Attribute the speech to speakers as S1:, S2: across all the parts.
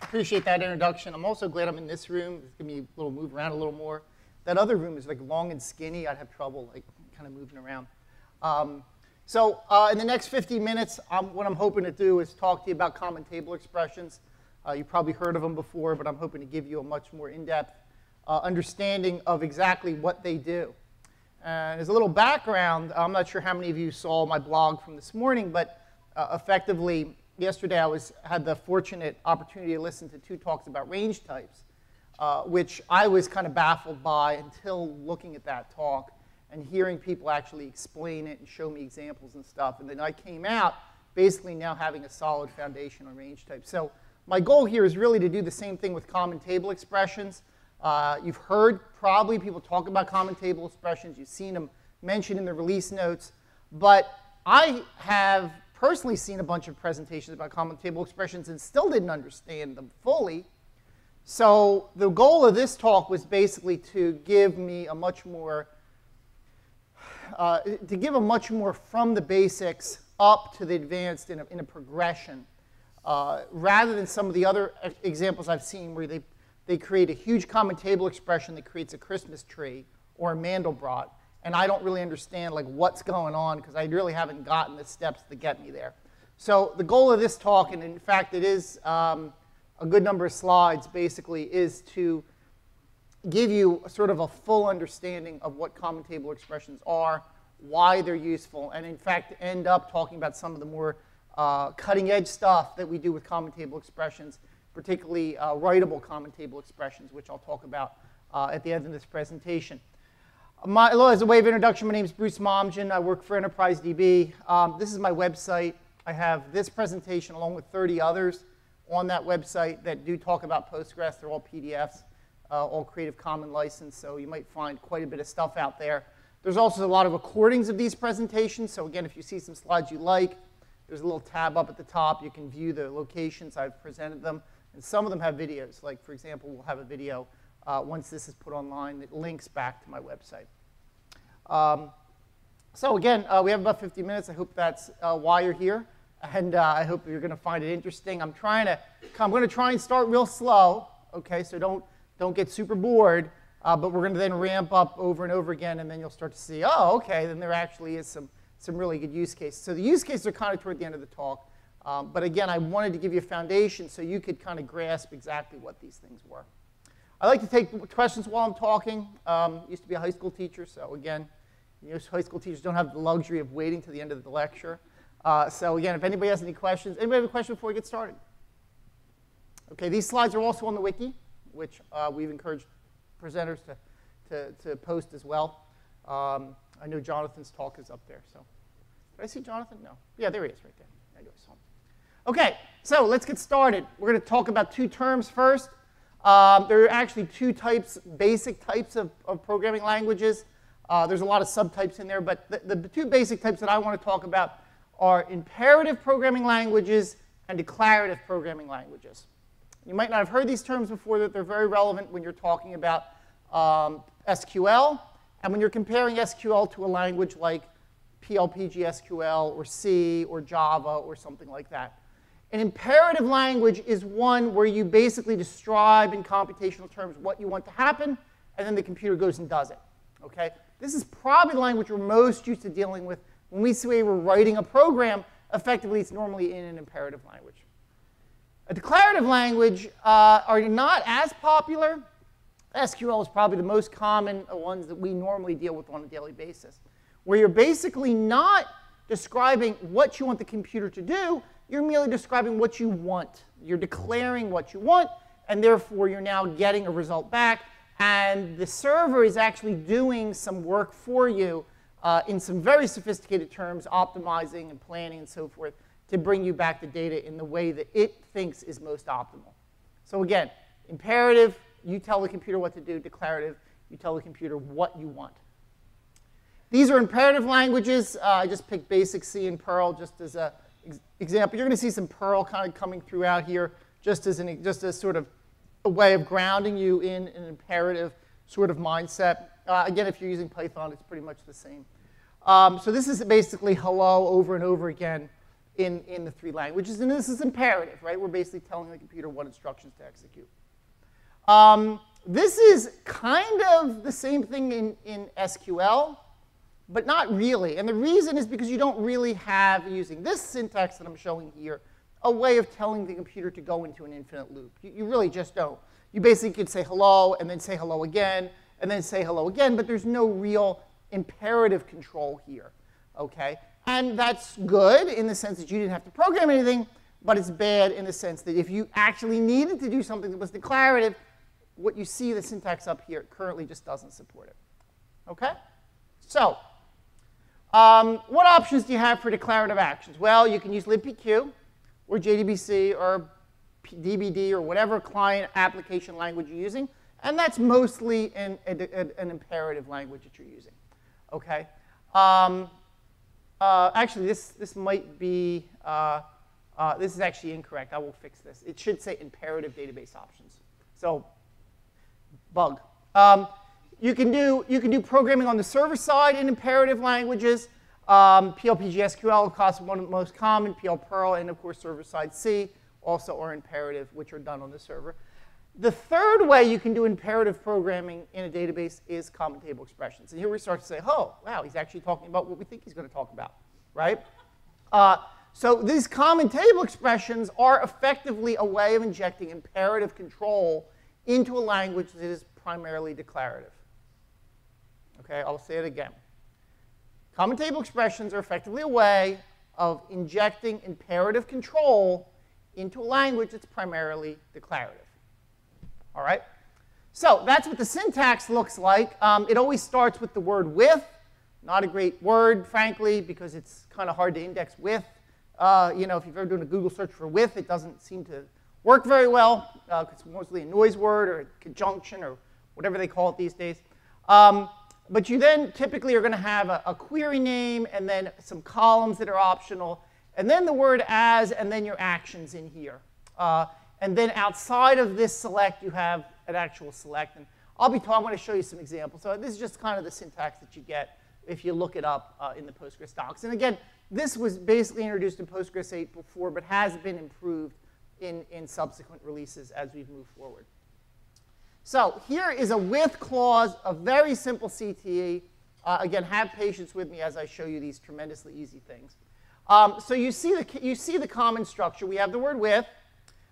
S1: Appreciate that introduction. I'm also glad I'm in this room. It's gonna be a little move around a little more. That other room is like long and skinny. I'd have trouble like kind of moving around. In the next 50 minutes, what I'm hoping to do is talk to you about common table expressions. You've probably heard of them before, but I'm hoping to give you a much more in-depth understanding of exactly what they do. And as a little background, I'm not sure how many of you saw my blog from this morning, but effectively, yesterday I had the fortunate opportunity to listen to 2 talks about range types, which I was kind of baffled by until looking at that talk and hearing people actually explain it and show me examples and stuff. And then I came out basically now having a solid foundation on range types. So my goal here is really to do the same thing with common table expressions. You've heard probably people talk about common table expressions. You've seen them mentioned in the release notes. But I have personally seen a bunch of presentations about common table expressions and still didn't understand them fully. So the goal of this talk was basically to give me a much more, from the basics up to the advanced in a progression. Rather than some of the other examples I've seen where they create a huge common table expression that creates a Christmas tree or a Mandelbrot, and I don't really understand like what's going on because I really haven't gotten the steps to get me there. So the goal of this talk, and in fact it is a good number of slides basically, is to give you sort of a full understanding of what common table expressions are, why they're useful, and in fact end up talking about some of the more cutting-edge stuff that we do with common table expressions, particularly writable common table expressions, which I'll talk about at the end of this presentation. As a way of introduction, my name is Bruce Momjian. I work for Enterprise DB. This is my website. I have this presentation along with 30 others on that website that do talk about Postgres. They're all PDFs, all Creative Commons licensed, so you might find quite a bit of stuff out there. There's also a lot of recordings of these presentations. So again, if you see some slides you like, there's a little tab up at the top. You can view the locations I've presented them. And some of them have videos. Like, for example, we'll have a video once this is put online that links back to my website. So again, we have about 50 minutes. I hope that's why you're here. And I hope you're going to find it interesting. I'm going to try and start real slow, okay? So don't get super bored. But we're going to then ramp up over and over again, and then you'll start to see, oh, okay, then there actually is some really good use cases. So the use cases are kind of toward the end of the talk. But again, I wanted to give you a foundation so you could kind of grasp exactly what these things were. I like to take questions while I'm talking. Used to be a high school teacher, so again, high school teachers don't have the luxury of waiting to the end of the lecture. So again, if anybody has any questions, anybody have a question before we get started? Okay, these slides are also on the wiki, which we've encouraged presenters to post as well. I know Jonathan's talk is up there. So, did I see Jonathan? No. Yeah, there he is right there. I know I saw him. OK, so let's get started. We're going to talk about 2 terms first. There are actually 2 basic types of programming languages. There's a lot of subtypes in there, but the 2 basic types that I want to talk about are imperative programming languages and declarative programming languages. You might not have heard these terms before, that they're very relevant when you're talking about SQL, and when you're comparing SQL to a language like PLPG-SQL or C or Java or something like that. An imperative language is one where you basically describe in computational terms what you want to happen, and then the computer goes and does it. Okay? This is probably the language we're most used to dealing with. When we say we're writing a program, effectively it's normally in an imperative language. A declarative language are not as popular. SQL is probably the most common ones that we normally deal with on a daily basis, where you're basically not describing what you want the computer to do. You're merely describing what you want. You're declaring what you want, and therefore you're now getting a result back. And the server is actually doing some work for you in some very sophisticated terms, optimizing and planning and so forth, to bring you back the data in the way that it thinks is most optimal. So again, imperative, you tell the computer what to do. Declarative, you tell the computer what you want. These are imperative languages. I just picked basic C and Perl just as an example. You're going to see some Perl kind of coming throughout here just as sort of a way of grounding you in an imperative sort of mindset. Again, if you're using Python, it's pretty much the same. So this is basically hello over and over again in the three languages. And this is imperative, right? We're basically telling the computer what instructions to execute. This is kind of the same thing in SQL, but not really. And the reason is because you don't really have, using this syntax that I'm showing here, a way of telling the computer to go into an infinite loop. You really just don't. You basically could say hello, and then say hello again, and then say hello again, but there's no real imperative control here, okay? And that's good in the sense that you didn't have to program anything, but it's bad in the sense that if you actually needed to do something that was declarative, what you see, the syntax up here, currently just doesn't support it, okay? So what options do you have for declarative actions? Well, you can use libpq, or JDBC, or DBD, or whatever client application language you're using. And that's mostly an imperative language that you're using. Okay? Actually, this might be, this is actually incorrect. I will fix this. It should say imperative database options. So, bug. You can do programming on the server side in imperative languages. PLPG SQL, of course, one of the most common, PL Perl, and of course server-side C also are imperative, which are done on the server. The third way you can do imperative programming in a database is common table expressions. And here we start to say, oh, wow, he's actually talking about what we think he's going to talk about, right? So these common table expressions are effectively a way of injecting imperative control into a language that is primarily declarative. Okay, I'll say it again. Common table expressions are effectively a way of injecting imperative control into a language that's primarily declarative. All right? So that's what the syntax looks like. It always starts with the word with. Not a great word, frankly, because it's kind of hard to index with. You know, if you've ever done a Google search for with, it doesn't seem to work very well, because it's mostly a noise word or a conjunction or whatever they call it these days. But you then typically are going to have a query name and then some columns that are optional, and then the word as, and then your actions in here. And then outside of this select, you have an actual select. And I'm going to show you some examples. So this is just kind of the syntax that you get if you look it up in the Postgres docs. And again, this was basically introduced in Postgres 8 before, but has been improved in subsequent releases as we've moved forward. So here is a with clause, a very simple CTE. Again, have patience with me as I show you these tremendously easy things. So you see the common structure. We have the word with.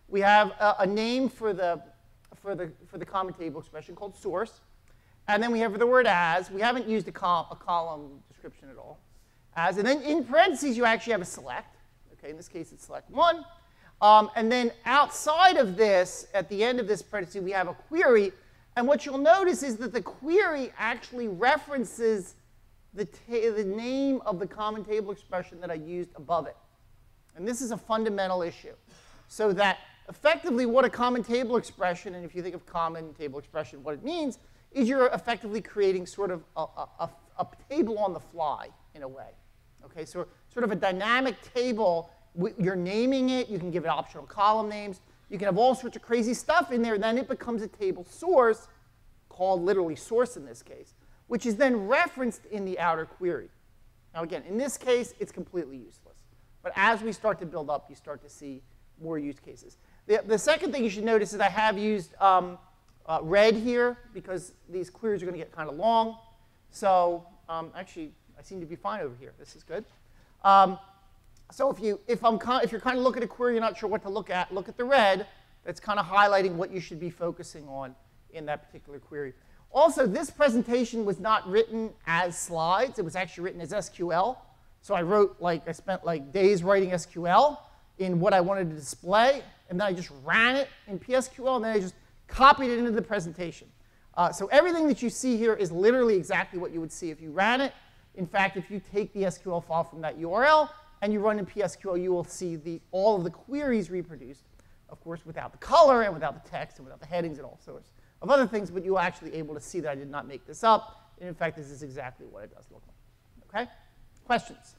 S1: We have a name for the common table expression called source. And then we have the word as. We haven't used a column description at all. As. And then in parentheses, you actually have a select. Okay, in this case, it's select 1. And then outside of this, at the end of this parenthesis, we have a query. And what you'll notice is that the query actually references the name of the common table expression that I used above it. And this is a fundamental issue. So that effectively what a common table expression, and if you think of common table expression, what it means is you're effectively creating sort of a table on the fly, in a way. Okay, so sort of a dynamic table. You're naming it. You can give it optional column names. You can have all sorts of crazy stuff in there. Then it becomes a table source, called literally source in this case, which is then referenced in the outer query. Now again, in this case, it's completely useless. But as we start to build up, you start to see more use cases. The second thing you should notice is I have used red here, because these queries are going to get kind of long. So actually, I seem to be fine over here. This is good. So if you're kind of looking at a query, you're not sure what to look at the red. That's kind of highlighting what you should be focusing on in that particular query. Also, this presentation was not written as slides. It was actually written as SQL. So I spent like days writing SQL in what I wanted to display, and then I just ran it in PSQL, and then I just copied it into the presentation. So everything that you see here is literally exactly what you would see if you ran it. In fact, if you take the SQL file from that URL and you run in PSQL, you will see all of the queries reproduced, of course, without the color and without the text and without the headings and all sorts of other things, but you're actually able to see that I did not make this up. And in fact, this is exactly what it does look like. Okay? Questions?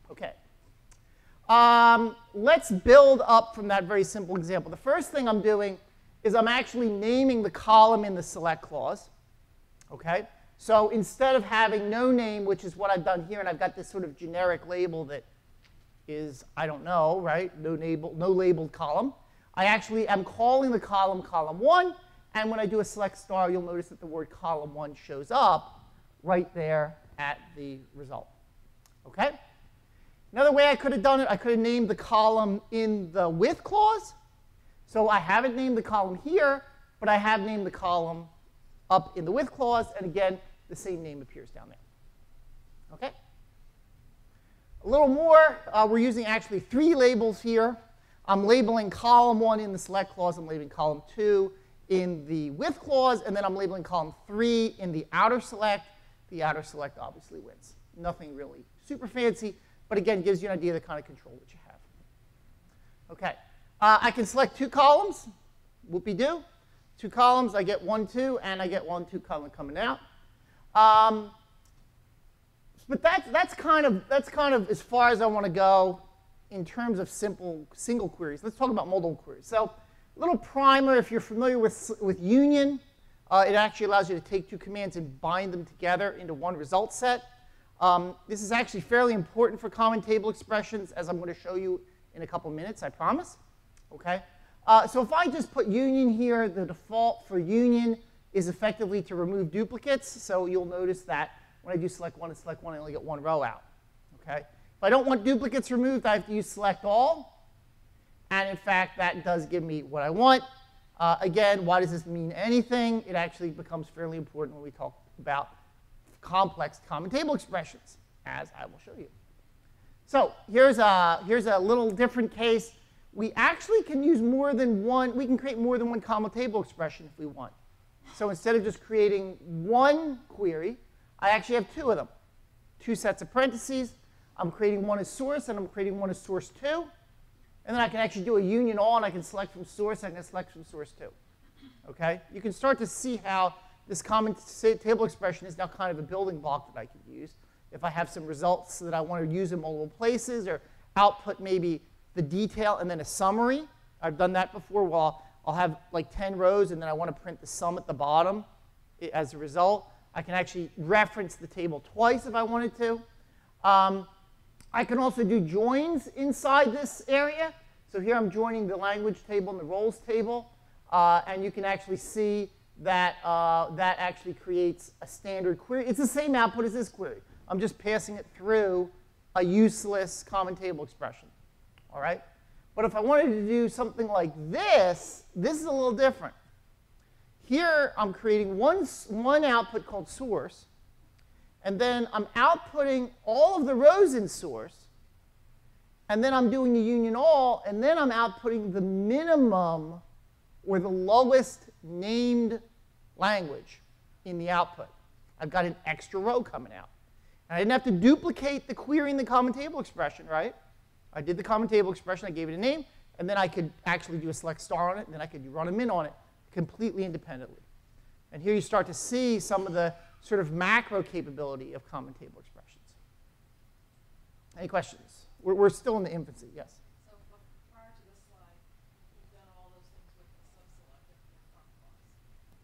S1: Okay. Let's build up from that very simple example. The first thing I'm doing is I'm actually naming the column in the select clause. Okay? So instead of having no name, which is what I've done here, and I've got this sort of generic label that is, I don't know, right? No labeled column. I actually am calling the column column1, and when I do a select star, you'll notice that the word column1 shows up right there at the result. Okay? Another way I could have done it, I could have named the column in the with clause. So I haven't named the column here, but I have named the column up in the with clause, and again, the same name appears down there. Okay? A little more, we're using actually 3 labels here. I'm labeling column 1 in the select clause, I'm labeling column 2 in the with clause, and then I'm labeling column 3 in the outer select. The outer select obviously wins. Nothing really super fancy, but again, gives you an idea of the kind of control that you have. Okay, I can select 2 columns, whoopee-doo. 2 columns, I get 1, 2, and I get 1, 2 coming out. But that's kind of as far as I want to go in terms of simple single queries. Let's talk about multiple queries. So a little primer, if you're familiar with union, it actually allows you to take 2 commands and bind them together into one result set. This is actually fairly important for common table expressions, as I'm going to show you in a couple minutes, I promise. Okay? So if I just put union here, the default for union is effectively to remove duplicates. So you'll notice that when I do select 1 and select 1, I only get 1 row out. Okay? If I don't want duplicates removed, I have to use select all. And in fact, that does give me what I want. Again, why does this mean anything? It actually becomes fairly important when we talk about complex common table expressions, as I will show you. So here's a little different case. We actually can use more than one. We can create more than one common table expression if we want. So instead of just creating 1 query, I actually have 2 of them. 2 sets of parentheses. I'm creating 1 as source, and I'm creating 1 as source 2. And then I can actually do a union all, and I can select from source, and I can select from source 2. Okay? You can start to see how this common table expression is now kind of a building block that I can use. If I have some results that I want to use in multiple places, or output maybe the detail and then a summary. I've done that before. Well, I'll have like 10 rows, and then I want to print the sum at the bottom as a result. I can actually reference the table twice if I wanted to. I can also do joins inside this area. So here I'm joining the language table and the roles table. And you can actually see that that actually creates a standard query. It's the same output as this query. I'm just passing it through a useless common table expression. All right? But if I wanted to do something like this, this is a little different. Here I'm creating one output called source. And then I'm outputting all of the rows in source. And then I'm doing the union all. And then I'm outputting the minimum or the lowest named language in the output. I've got an extra row coming out. And I didn't have to duplicate the query in the common table expression, right? I did the common table expression. I gave it a name. And then I could actually do a select star on it. And then I could run a min on it completely independently. And here you start to see some of the sort of macro capability of common table expressions. Any questions? We're still in the infancy, yes?
S2: So prior to this slide, you've done all those things with the subselect and the front clause.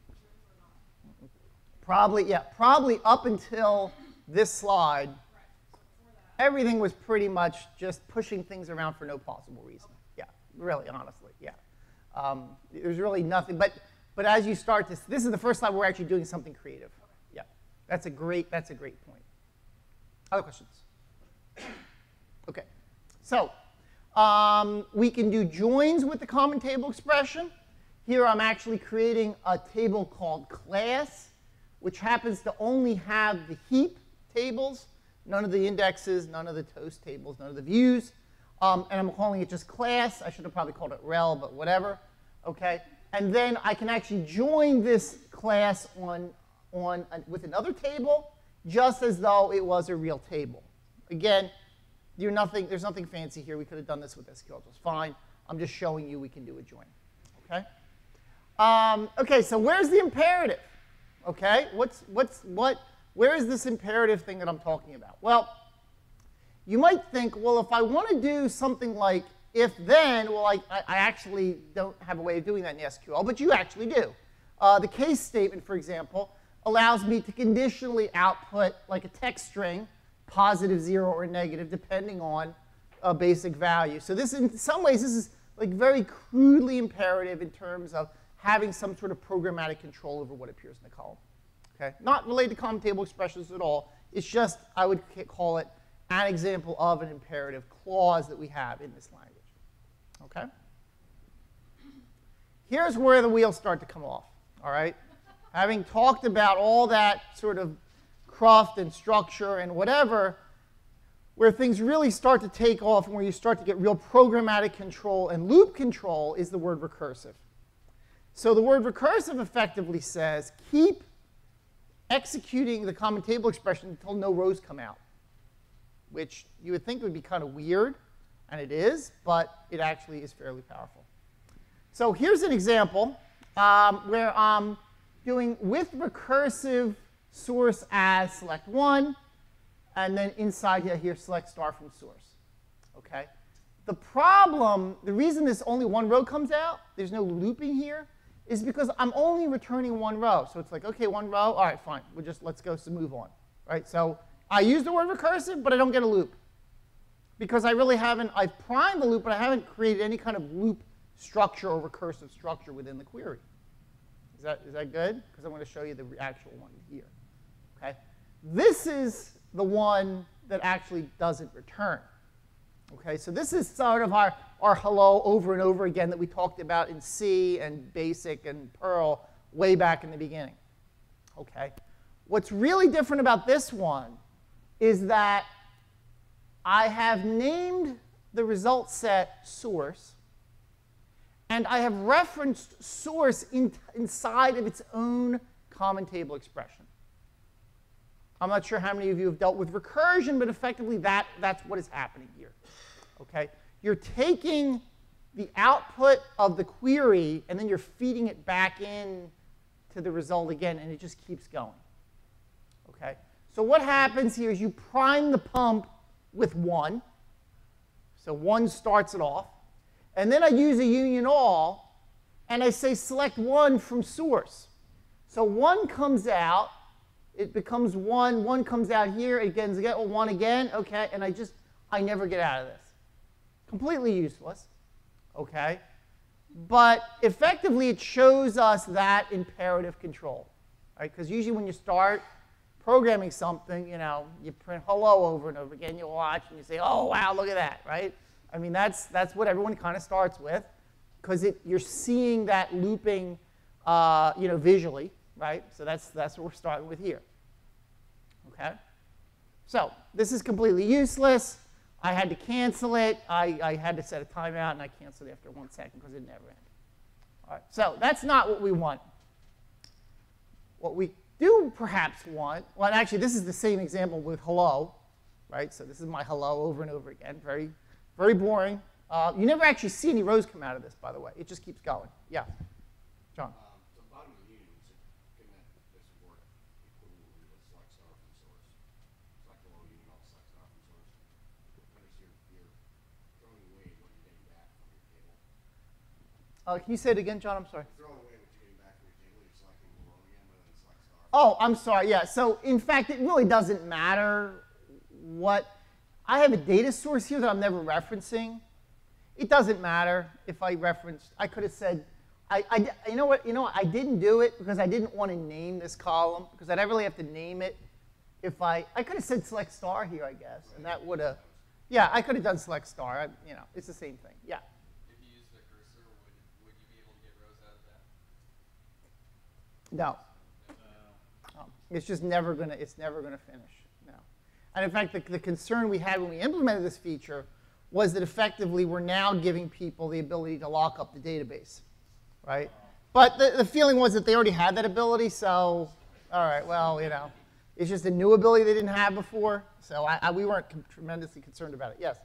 S2: True or not?
S1: Probably, yeah. Probably up until this slide,
S2: Right. So before that,
S1: everything was pretty much just pushing things around for no possible reason. Yeah, really, honestly, yeah. There's really nothing. But as you start to, this is the first slide where we're actually doing something creative. Yeah, that's a great point. Other questions? Okay, so we can do joins with the common table expression. Here I'm actually creating a table called class, which happens to only have the heap tables, none of the indexes, none of the toast tables, none of the views. And I'm calling it just class. I should have probably called it rel, but whatever. Okay, and then I can actually join this class with another table, just as though it was a real table. Again, there's nothing fancy here. We could have done this with SQL just fine. I'm just showing you we can do a join. Okay. Okay. So where's the imperative? Okay. Where is this imperative thing that I'm talking about? Well, you might think, well, if I want to do something like if then, well, I actually don't have a way of doing that in SQL, but you actually do. The case statement, for example, allows me to conditionally output like a text string, positive, 0, or negative, depending on basic value. So this, in some ways, this is like very crudely imperative in terms of having some sort of programmatic control over what appears in the column. Okay? Not related to common table expressions at all. It's just, I would call it an example of an imperative clause that we have in this language. Okay? Here's where the wheels start to come off. All right? Having talked about all that sort of cruft and structure and whatever, where things really start to take off and where you start to get real programmatic control and loop control is the word recursive. So the word recursive effectively says keep executing the common table expression until no rows come out, which you would think would be kind of weird, and it is, but it actually is fairly powerful. So here's an example where I'm doing with recursive source as select one, and then inside here select star from source. Okay? The problem, the reason this only one row comes out, there's no looping here, is because I'm only returning one row. So it's like, okay, one row, all right, fine. Let's go move on. Right? So I use the word recursive, but I don't get a loop. Because I really haven't, I've primed the loop, but I haven't created any kind of loop structure or recursive structure within the query. Is that good? Because I want to show you the actual one here. Okay? This is the one that actually doesn't return. Okay, so this is sort of our hello over and over again that we talked about in C and Basic and Perl way back in the beginning. Okay, what's really different about this one is that I have named the result set source, and I have referenced source inside of its own common table expression. I'm not sure how many of you have dealt with recursion, but effectively that's what is happening here. Okay? You're taking the output of the query, and then you're feeding it back in to the result again, and it just keeps going. Okay? So what happens here is you prime the pump with 1. So 1 starts it off. And then I use a union all, and I say select 1 from source. So 1 comes out. It becomes 1. 1 comes out here. It gets 1 again. Okay, and I never get out of this. Completely useless. Okay, but effectively it shows us that imperative control, right? Because usually when you start programming something, you print hello over and over again. You watch and you say, oh wow, look at that, right? I mean that's what everyone kind of starts with, because you're seeing that looping, visually. Right? So that's what we're starting with here. Okay? So this is completely useless. I had to cancel it. I had to set a timeout, and I canceled it after 1 second because it never ended. All right, so that's not what we want. What we do perhaps want, well, actually, this is the same example with hello. Right? So this is my hello over and over again. Very, very boring. You never actually see any rows come out of this, by the way. It just keeps going. Yeah? John? Can you say it again, John? I'm sorry. Oh, I'm sorry. Yeah. So in fact, it really doesn't matter what. I have a data source here that I'm never referencing. It doesn't matter if I referenced. I could have said, you know what? I didn't do it because I didn't want to name this column, because I'd really have to name it. If I could have said select star here, I guess, and that would have. Yeah, I could have done select star. It's the same thing. Yeah. No. It's just never gonna. It's never gonna finish. No. And in fact, the concern we had when we implemented this feature was that effectively we're now giving people the ability to lock up the database, right? But the feeling was that they already had that ability. So, all right, well, it's just a new ability they didn't have before. So we weren't tremendously concerned about it. Yes.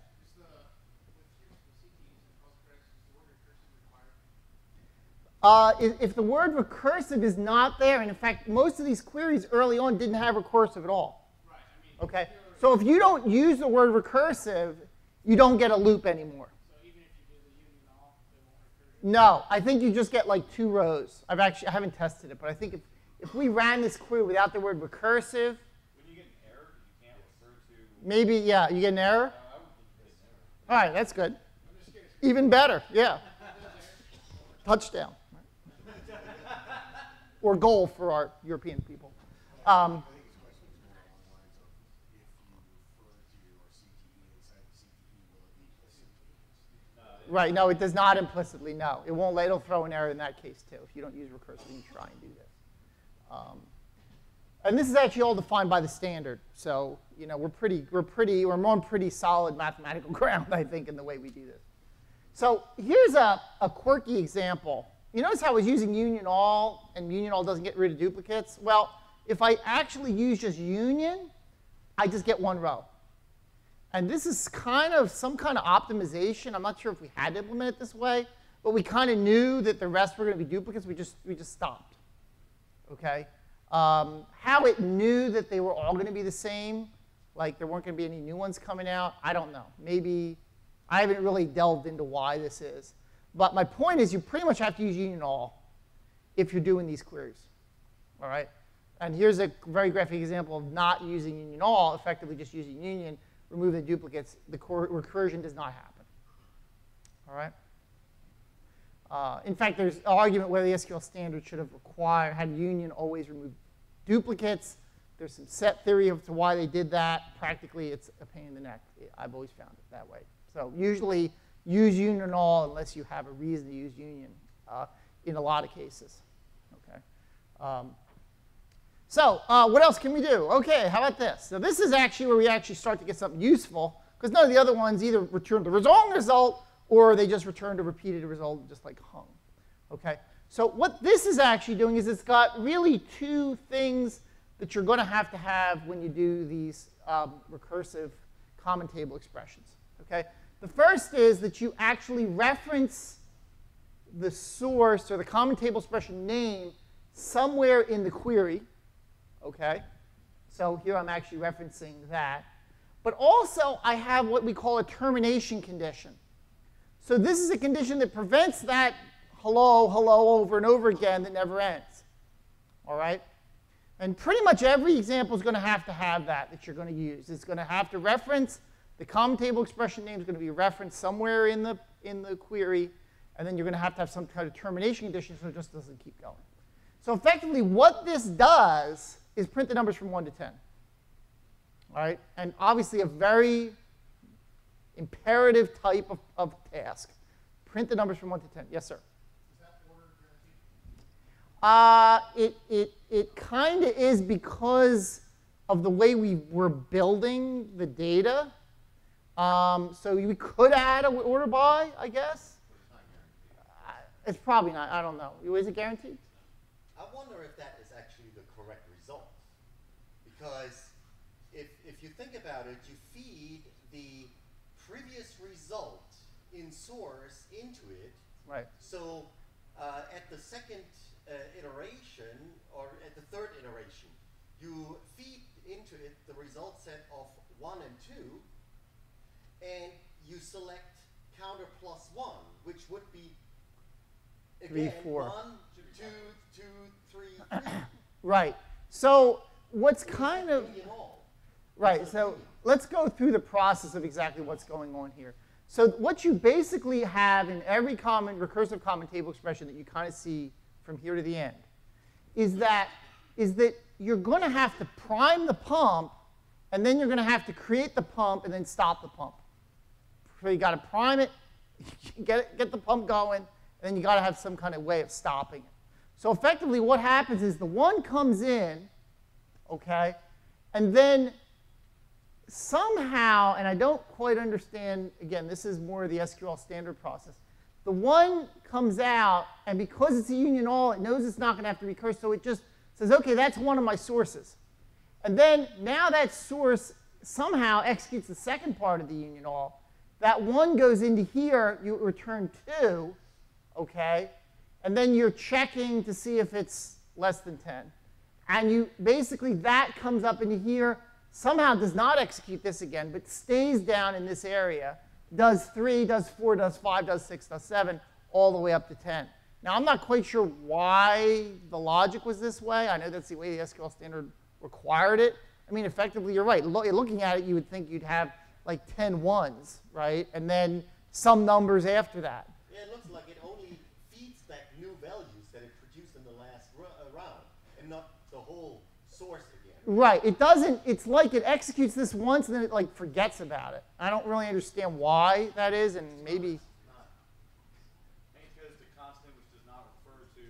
S1: If the word recursive is not there, and in fact, most of these queries early on didn't have recursive at all. Right. Okay. So if you don't use the word recursive, you don't get a loop anymore.
S2: So even if you do the union all, they won't recursive?
S1: No, I think you just get like 2 rows. I haven't tested it, but I think if we ran this query without the word recursive,
S3: when you get an error, you can't refer to.
S1: Maybe, yeah, you get an error.
S3: I would think you get an
S1: All right, that's good. Even better, yeah. Touchdown. Or goal for our European people.
S3: I think his question was more along the lines of if you refer to your CTE inside the CTE, will it be implicitly?
S1: Right, no, it does not implicitly, no. It won't, it'll throw an error in that case too, if you don't use recursive and you try and do this. And this is actually all defined by the standard. So, you know, we're on pretty solid mathematical ground, I think, in the way we do this. So here's a quirky example. You notice how I was using union all, and union all doesn't get rid of duplicates? Well, if I actually use just union, I just get one row. And this is kind of some kind of optimization. I'm not sure if we had to implement it this way, but we kind of knew that the rest were going to be duplicates. We just stopped. Okay? How it knew that they were all going to be the same, like there weren't going to be any new ones coming out, I don't know. Maybe I haven't really delved into why this is. But my point is you pretty much have to use union all if you're doing these queries. All right? And here's a very graphic example of not using union all, effectively just using union, remove the duplicates. The recursion does not happen. All right? In fact, there's an argument whether the SQL standard should have had union always remove duplicates. There's some set theory as to why they did that. Practically, it's a pain in the neck. I've always found it that way. So usually, use union all unless you have a reason to use union in a lot of cases. Okay. So what else can we do? OK, how about this? So this is actually where we actually start to get something useful, because none of the other ones either return the wrong result or they just return a repeated result just like hung. Okay. So what this is actually doing is it's got really two things that you're going to have when you do these recursive common table expressions. Okay. The first is that you actually reference the source or the common table expression name somewhere in the query. Okay. So here I'm actually referencing that. But also I have what we call a termination condition. So this is a condition that prevents that hello, hello over and over again that never ends. All right? And pretty much every example is going to have that you're going to use. It's going to have to reference the common table expression name is going to be referenced somewhere in the query, and then you're going to have some kind of termination condition so it just doesn't keep going. So effectively, what this does is print the numbers from 1 to 10. All right? And obviously, a very imperative type of task. Print the numbers from 1 to 10. Yes, sir?
S3: Is that order guaranteed?
S1: It kind of is because of the way we were building the data. So we could add an order by, I guess.
S3: But it's not guaranteed.
S1: It's probably not. I don't know. Is it guaranteed?
S4: I wonder if that is actually the correct result. Because if you think about it, you feed the previous result in source into it.
S1: Right.
S4: So at the second iteration, or at the third iteration, you feed into it the result set of 1 and 2, and you select counter plus 1, which would be, again,
S1: 3, 4.
S4: 1, 2, 2, 3, 3.
S1: Right. So what's kind of...
S4: Union all.
S1: Right, so let's go through the process of exactly what's going on here. So what you basically have in every recursive common table expression that you kind of see from here to the end is that you're going to have to prime the pump, and then you're going to have to create the pump and then stop the pump. So you got to prime it, get the pump going, and then you got to have some kind of way of stopping it. So effectively what happens is the 1 comes in, okay, and then somehow, and I don't quite understand, again, this is more of the SQL standard process. The 1 comes out, and because it's a union all, it knows it's not going to have to recurse, so it just says, OK, that's one of my sources. And then now that source somehow executes the second part of the union all. That 1 goes into here, you return 2, OK? And then you're checking to see if it's less than 10. And you basically, that comes up into here, somehow does not execute this again, but stays down in this area, does 3, does 4, does 5, does 6, does 7, all the way up to 10. Now, I'm not quite sure why the logic was this way. I know that's the way the SQL standard required it. I mean, effectively, you're right. Looking at it, you would think you'd have like 10 ones, right? And then some numbers after that.
S4: Yeah, it looks like it only feeds back new values that it produced in the last round, and not the whole source again.
S1: Right. It doesn't, it's like it executes this once and then it like forgets about it. I don't really understand why that is, and maybe.
S5: It goes to constant, which does not refer to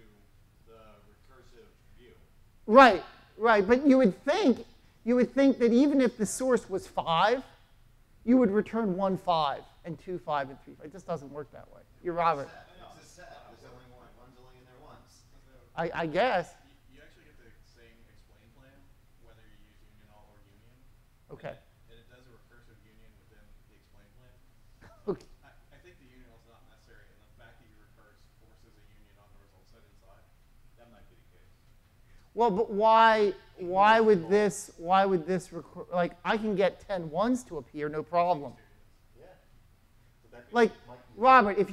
S5: the recursive view.
S1: Right, right. But you would think that even if the source was 5, you would return 1, 5, and 2, 5, and 3, 5. It just doesn't work that way. You're Robert.
S3: It's a set. There's only one. One's only in there once.
S1: I guess.
S5: You actually get the same explain plan whether you use union all or union.
S1: Okay.
S5: And it does a recursive union within the explain plan.
S1: Okay.
S5: I think the union is not necessary, and the fact that you recurse forces a union on the result set inside. That might be the case.
S1: Well, but why would this like I can get 10 ones to appear, no problem.
S4: Yeah. So that
S1: Like
S4: might be
S1: Robert, if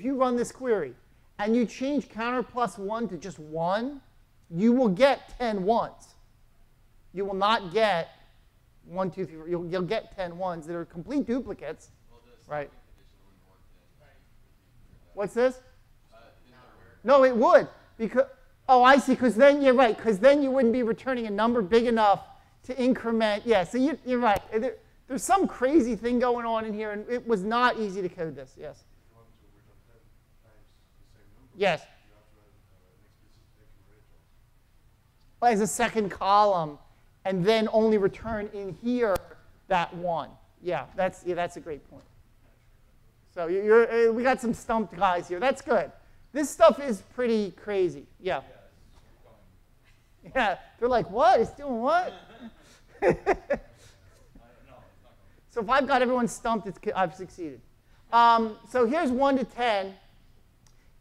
S1: you run this query and you change counter plus 1 to just 1, you will get 10 ones. You will not get 1, 2, 3, 4. You'll get 10 ones that are complete duplicates. Right. What's this? No, it would. Because, oh, I see. Because then you're right. Because then you wouldn't be returning a number big enough to increment. Yeah, so you're right. There's some crazy thing going on in here, and it was not easy to code this. Yes.
S3: If you want to return 10 times the same number,
S1: Yes.
S3: you have to have an explicit declarative.
S1: As a second column, and then only return in here that 1. Yeah, that's a great point. So we got some stumped guys here. That's good. This stuff is pretty crazy. Yeah. Yeah, they're like, what? It's doing what? So if I've got everyone stumped, I've succeeded. So here's 1 to 10.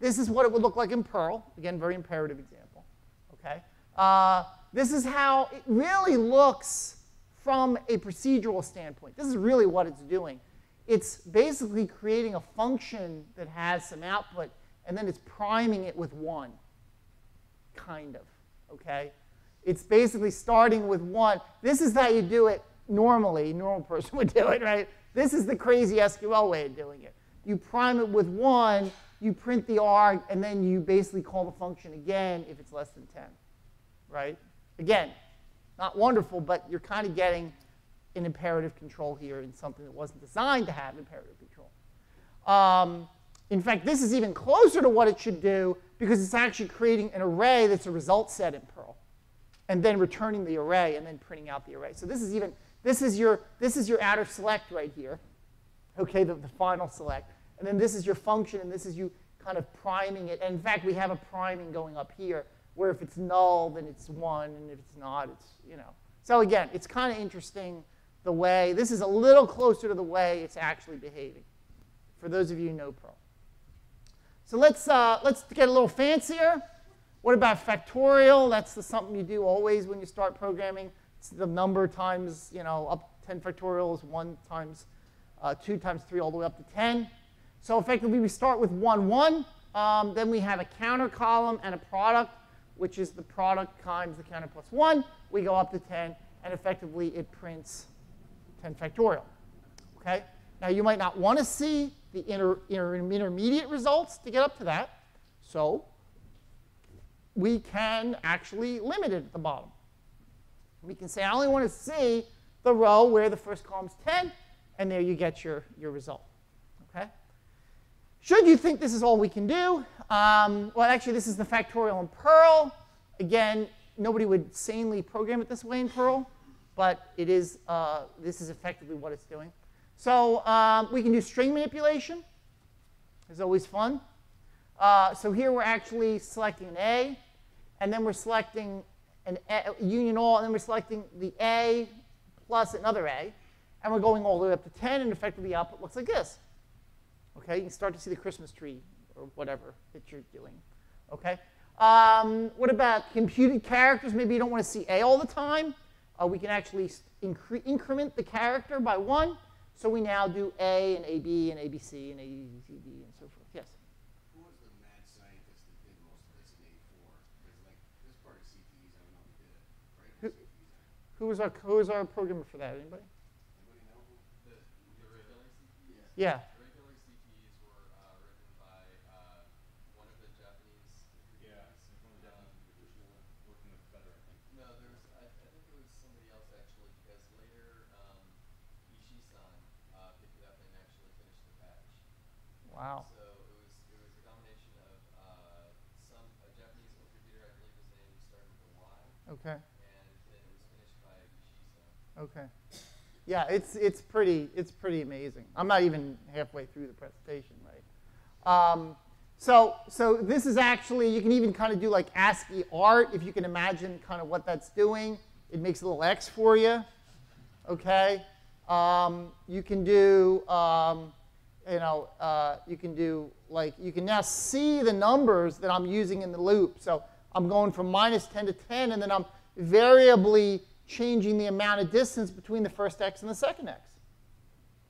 S1: This is what it would look like in Perl. Again, very imperative example. Okay. This is how it really looks from a procedural standpoint. This is really what it's doing. It's basically creating a function that has some output, and then it's priming it with 1, kind of. Okay. It's basically starting with 1. This is how you do it normally. A normal person would do it, right? This is the crazy SQL way of doing it. You prime it with 1, you print the arg, and then you basically call the function again if it's less than 10, right? Again, not wonderful, but you're kind of getting an imperative control here in something that wasn't designed to have imperative control. In fact, this is even closer to what it should do because it's actually creating an array that's a result set in Perl, and then returning the array and then printing out the array. So this is your outer select right here, okay, the final select, and then this is your function, and this is you kind of priming it. And in fact, we have a priming going up here, where if it's null, then it's 1, and if it's not, it's, you know. So again, it's kind of interesting the way, this is a little closer to the way it's actually behaving, for those of you who know Perl. So let's get a little fancier. What about factorial? That's something you do always when you start programming. It's the number times, you know, up 10 factorial is 1 times 2 times 3 all the way up to 10. So effectively, we start with 1, 1. Then we have a counter column and a product, which is the product times the counter plus 1. We go up to 10, and effectively, it prints 10 factorial. Okay? Now, you might not want to see the intermediate results to get up to that. So we can actually limit it at the bottom. We can say, I only want to see the row where the first column is 10, and there you get your result. Okay? Should you think this is all we can do? Well, actually, this is the factorial in Perl. Again, nobody would sanely program it this way in Perl, but it is, this is effectively what it's doing. So we can do string manipulation. It's always fun. So here we're actually selecting an A, and then we're selecting an A, union all, and then we're selecting the A plus another A, and we're going all the way up to 10, and effectively the output looks like this. Okay, you can start to see the Christmas tree or whatever that you're doing. Okay. What about computed characters? Maybe you don't want to see A all the time. We can actually increment the character by 1. So we now do A and AB and ABC and ABCD and so forth. Yes?
S3: Who was the mad scientist that did most of this in A4? Because like this part of CTEs, I don't know who did it. Right? CTEs.
S1: Who was our programmer for that? Anybody?
S3: Anybody know who?
S1: Yeah.
S6: Regular CTEs were written by one of the Japanese.
S5: Yeah, it's one of the Japanese computers working with better, I think.
S6: No, I think it was somebody else actually, because later Ishii-san picked it up and actually finished the patch.
S1: Wow.
S6: So it was a combination of a Japanese computer, I believe his name started with a Y.
S1: Okay.
S6: And then it was finished by Ishii-san.
S1: Okay. Yeah, it's pretty amazing. I'm not even halfway through the presentation, right? So this is actually, you can even kind of do like ASCII Art, if you can imagine kind of what that's doing. It makes a little X for you, okay? You can do, you can do, like, you can now see the numbers that I'm using in the loop. So I'm going from -10 to 10, and then I'm variably changing the amount of distance between the first x and the second x,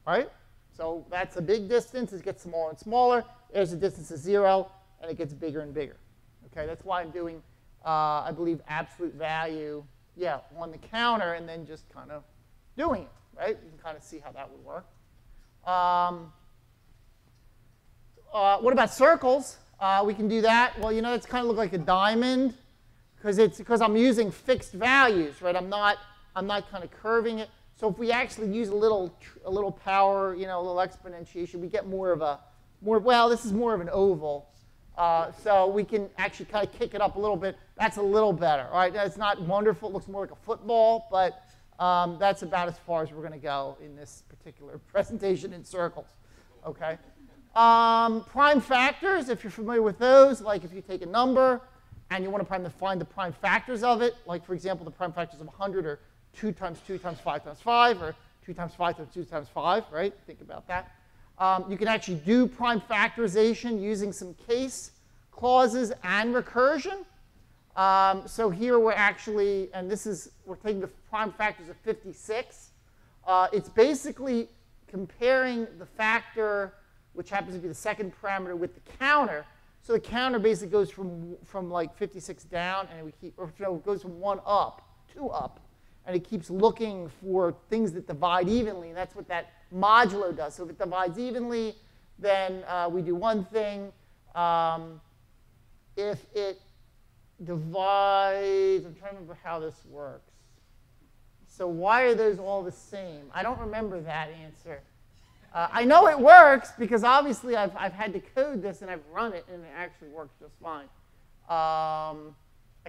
S1: right? So that's a big distance. It gets smaller and smaller. There's a distance of 0, and it gets bigger and bigger. Okay, that's why I'm doing, I believe, absolute value, yeah, on the counter, and then just kind of doing it, right? You can kind of see how that would work. What about circles? We can do that. Well, you know, it's kind of look like a diamond, because I'm using fixed values, right? I'm not kind of curving it. So if we actually use a little power, you know, a little exponentiation, we get well, this is more of an oval. So we can actually kind of kick it up a little bit. That's a little better, all right? It's not wonderful. It looks more like a football, but that's about as far as we're going to go in this particular presentation in circles, okay? Prime factors, if you're familiar with those, like if you take a number and you want to find the prime factors of it, like, for example, the prime factors of 100 are 2 times 2 times 5 times 5, or 2 times 5 times 2 times 5, right? Think about that. You can actually do prime factorization using some case clauses and recursion. So here we're actually, and we're taking the prime factors of 56. It's basically comparing the factor, which happens to be the second parameter, with the counter. So the counter basically goes from like 56 down, and it goes from 1 up, 2 up, and it keeps looking for things that divide evenly, and that's what that modulo does. So if it divides evenly, then we do one thing. If it divides, I'm trying to remember how this works. So why are those all the same? I don't remember that answer. I know it works because obviously I've had to code this and I've run it and it actually works just fine. I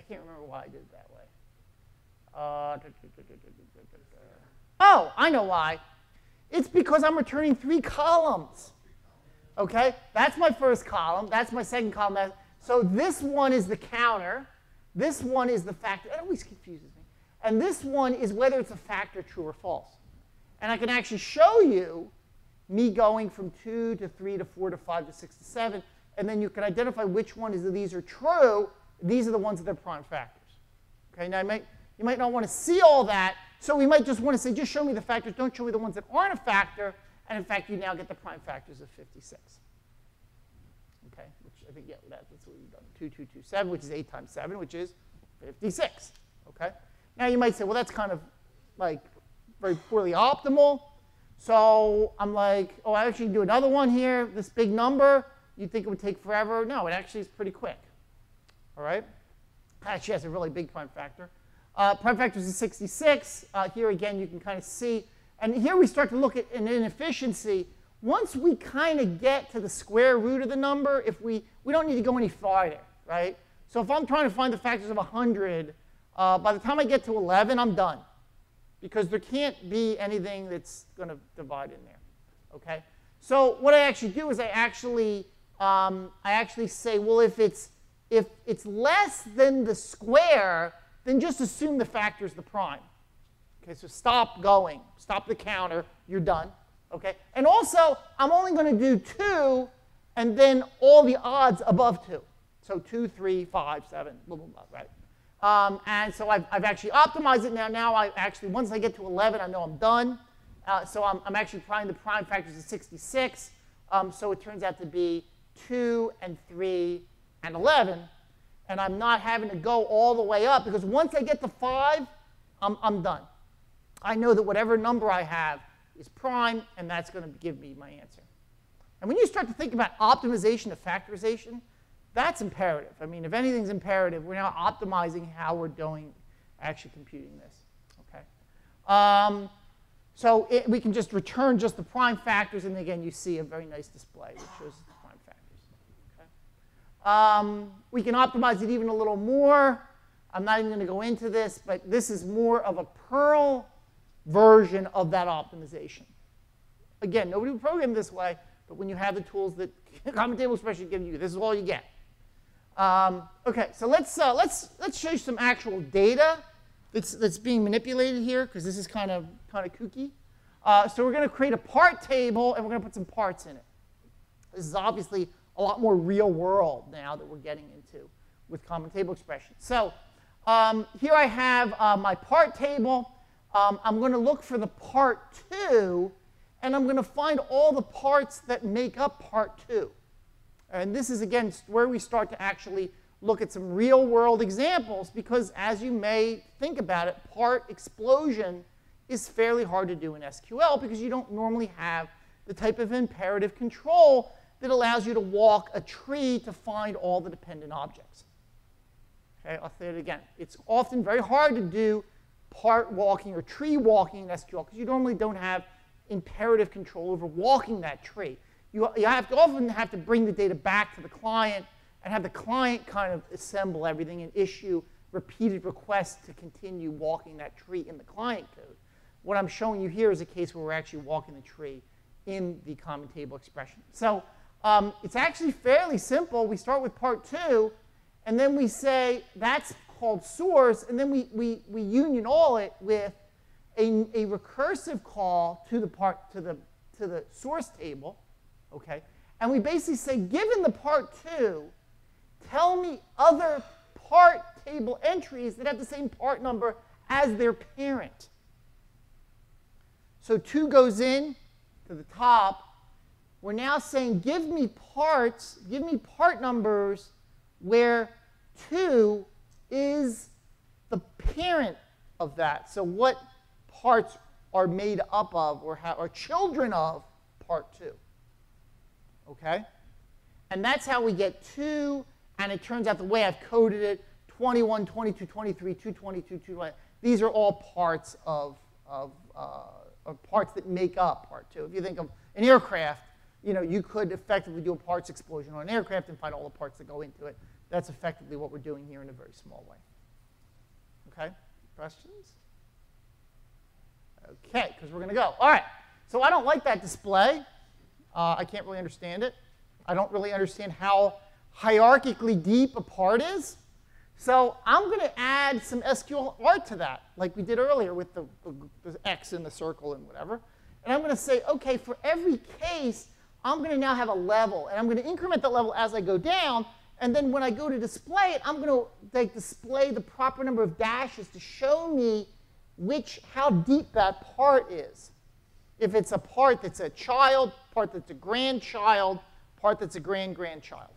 S1: can't remember why I did it that way. Oh, I know why. It's because I'm returning 3 columns. Okay, that's my first column. That's my second column. So this one is the counter. This one is the factor. That always confuses me. And this one is whether it's a factor, true or false. And I can actually show you me going from 2 to 3 to 4 to 5 to 6 to 7. And then you can identify which one of these are true. These are the ones that are prime factors. Okay, now you might not want to see all that. So we might just want to say, just show me the factors. Don't show me the ones that aren't a factor. And in fact, you now get the prime factors of 56. Okay, which I think, yeah, that's what we've done. 2, 2, 2, 7, which is 8 times 7, which is 56. Okay. Now you might say, well, that's kind of like very poorly optimal. So I'm like, oh, I actually do another one here. This big number, you'd think it would take forever. No, it actually is pretty quick. All right. Actually has a really big prime factor. Prime factors is 66. Here again, you can kind of see. And here we start to look at an inefficiency. Once we kind of get to the square root of the number, we don't need to go any farther, right? So if I'm trying to find the factors of 100, by the time I get to 11, I'm done. Because there can't be anything that's going to divide in there, okay? So what I actually do is I actually say, well, if it's less than the square, then just assume the factor is the prime. Okay, so stop going. Stop the counter. You're done. Okay? And also, I'm only going to do 2 and then all the odds above 2. So 2, 3, 5, 7, blah, blah, blah, right? And so I've actually optimized it now. Now I actually, once I get to 11, I know I'm done. So I'm actually trying the prime factors of 66. So it turns out to be 2 and 3 and 11. And I'm not having to go all the way up, because once I get to 5, I'm done. I know that whatever number I have is prime, and that's going to give me my answer. And when you start to think about optimization of factorization, that's imperative. I mean, if anything's imperative, we're now optimizing how we're doing actually computing this. Okay. So we can just return just the prime factors, and again, you see a very nice display that shows the prime factors. Okay. We can optimize it even a little more. I'm not even going to go into this, but this is more of a Perl version of that optimization. Again, nobody would program this way, but when you have the tools that Common Table Expression gives you, this is all you get. Okay, so let's show you some actual data that's being manipulated here, because this is kind of kooky. So we're going to create a part table, and we're going to put some parts in it. This is obviously a lot more real world now that we're getting into with Common Table Expression. So here I have my part table. I'm going to look for the part 2, and I'm going to find all the parts that make up part 2. And this is, again, where we start to actually look at some real-world examples, because as you may think about it, part explosion is fairly hard to do in SQL because you don't normally have the type of imperative control that allows you to walk a tree to find all the dependent objects. Okay, I'll say it again. It's often very hard to do part walking or tree walking in SQL because you normally don't have imperative control over walking that tree. You often have to bring the data back to the client and have the client kind of assemble everything and issue repeated requests to continue walking that tree in the client code. What I'm showing you here is a case where we're actually walking the tree in the Common Table Expression. So it's actually fairly simple. We start with part 2, and then we say that's called source, and then we union all it with a recursive call to the source table. Okay, and we basically say, given the part 2, tell me other part table entries that have the same part number as their parent. So 2 goes in to the top. We're now saying, give me part numbers where 2 is the parent of that. So what parts are made up of or are children of part 2. Okay? And that's how we get 2, and it turns out the way I've coded it, 21, 22, 23, 222, 220, these are all parts of parts that make up part 2. If you think of an aircraft, you could effectively do a parts explosion on an aircraft and find all the parts that go into it. That's effectively what we're doing here in a very small way. Okay? Questions? Okay, because we're going to go. All right. So I don't like that display. I can't really understand it. I don't really understand how hierarchically deep a part is. So I'm going to add some SQL art to that, like we did earlier with the X in the circle and whatever. And I'm going to say, OK, for every case, I'm going to now have a level. And I'm going to increment that level as I go down. And then when I go to display it, I'm going to display the proper number of dashes to show me how deep that part is. If it's a part that's a child, part that's a grandchild, part that's a grand-grandchild.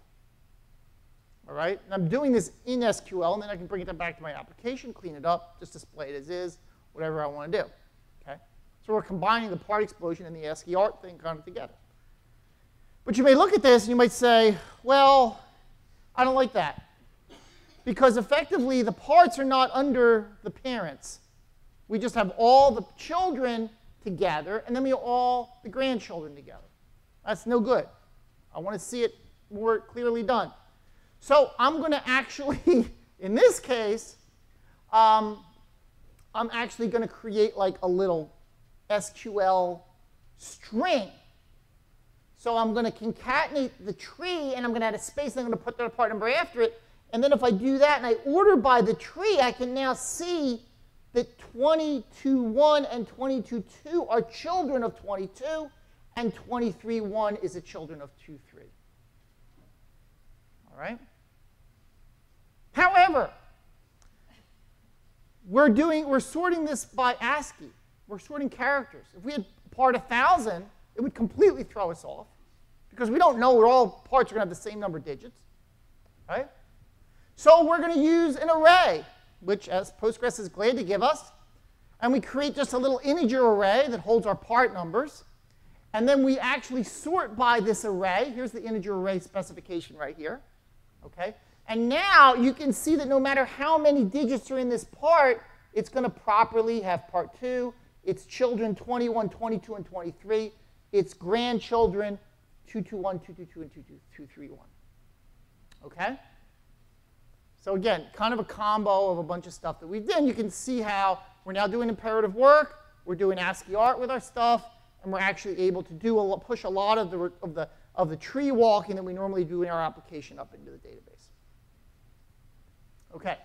S1: All right? And I'm doing this in SQL, and then I can bring it back to my application, clean it up, just display it as is, whatever I want to do. Okay? So we're combining the part explosion and the ASCII Art thing kind of together. But you may look at this, and you might say, well, I don't like that. Because effectively, the parts are not under the parents. We just have all the children together, and then we have all the grandchildren together. That's no good. I want to see it more clearly done. So I'm going to actually, in this case, I'm actually going to create like a little SQL string. So I'm going to concatenate the tree, and I'm going to add a space, and I'm going to put the part number after it. And then if I do that and I order by the tree, I can now see that 22.1 and 22.2 are children of 22, and 23.1 is a children of 2.3. All right? However, we're sorting this by ASCII. We're sorting characters. If we had part 1,000, it would completely throw us off because we don't know where all parts are going to have the same number of digits. Right? So we're going to use an array, which, as Postgres is glad to give us. And we create just a little integer array that holds our part numbers. And then we actually sort by this array. Here's the integer array specification right here. Okay? And now you can see that no matter how many digits are in this part, it's going to properly have part 2, its children 21, 22, and 23, its grandchildren 221, 222, and 231. Okay? So again, kind of a combo of a bunch of stuff that we've done. You can see how we're now doing imperative work, we're doing ASCII Art with our stuff, and we're actually able to push a lot of the tree walking that we normally do in our application up into the database. Okay.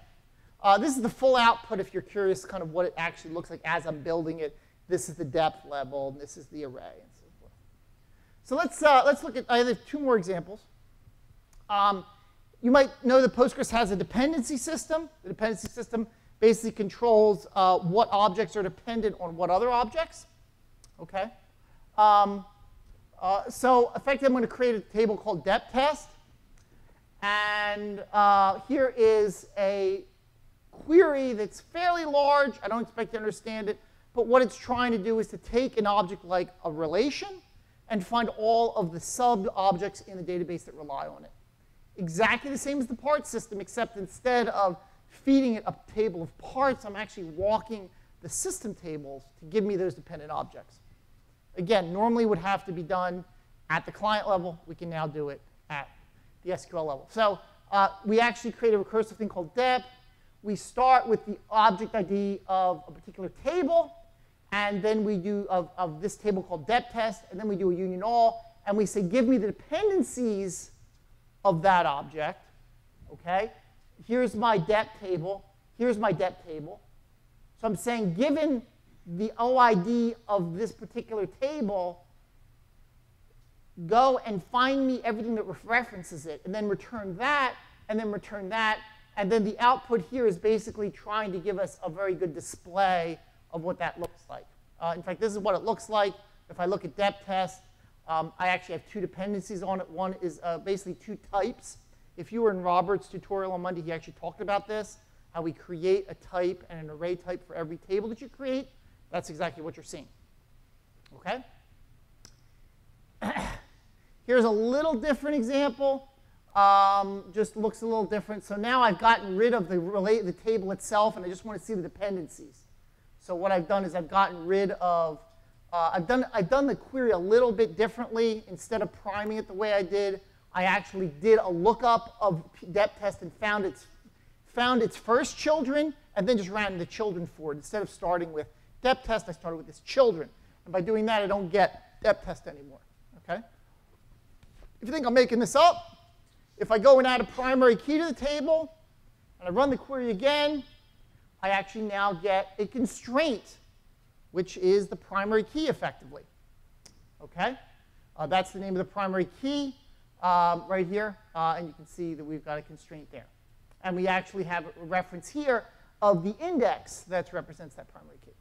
S1: This is the full output if you're curious kind of what it actually looks like as I'm building it. This is the depth level, and this is the array, and so forth. So let's look at either 2 more examples. You might know that Postgres has a dependency system. The dependency system basically controls what objects are dependent on what other objects. Okay. So effectively, I'm going to create a table called depth test. And here is a query that's fairly large. I don't expect you to understand it. But what it's trying to do is to take an object like a relation and find all of the sub-objects in the database that rely on it. Exactly the same as the part system, except instead of feeding it a table of parts, I'm actually walking the system tables to give me those dependent objects. Again, normally would have to be done at the client level. We can now do it at the SQL level. So we actually create a recursive thing called dep. We start with the object ID of a particular table, and then we do of this table called dep test, and then we do a union all, and we say, give me the dependencies of that object. Okay? Here's my dep table. Here's my dep table. So I'm saying, given the OID of this particular table, go and find me everything that references it, and then return that, and then return that. And then the output here is basically trying to give us a very good display of what that looks like. In fact, this is what it looks like. If I look at depth test, I actually have 2 dependencies on it. One is basically 2 types. If you were in Robert's tutorial on Monday, he actually talked about this, how we create a type and an array type for every table that you create. That's exactly what you're seeing. Okay? Here's a little different example. Just looks a little different. So now I've gotten rid of the table itself, and I just want to see the dependencies. So what I've done is I've gotten rid of I've done the query a little bit differently. Instead of priming it the way I did, I actually did a lookup of depth test and found its first children, and then just ran the children for it. Instead of starting with depth test, I started with its children. And by doing that, I don't get depth test anymore. Okay? If you think I'm making this up, if I go and add a primary key to the table, and I run the query again, I actually now get a constraint, which is the primary key, effectively. Okay? That's the name of the primary key right here. And you can see that we've got a constraint there. And we actually have a reference here of the index that represents that primary key.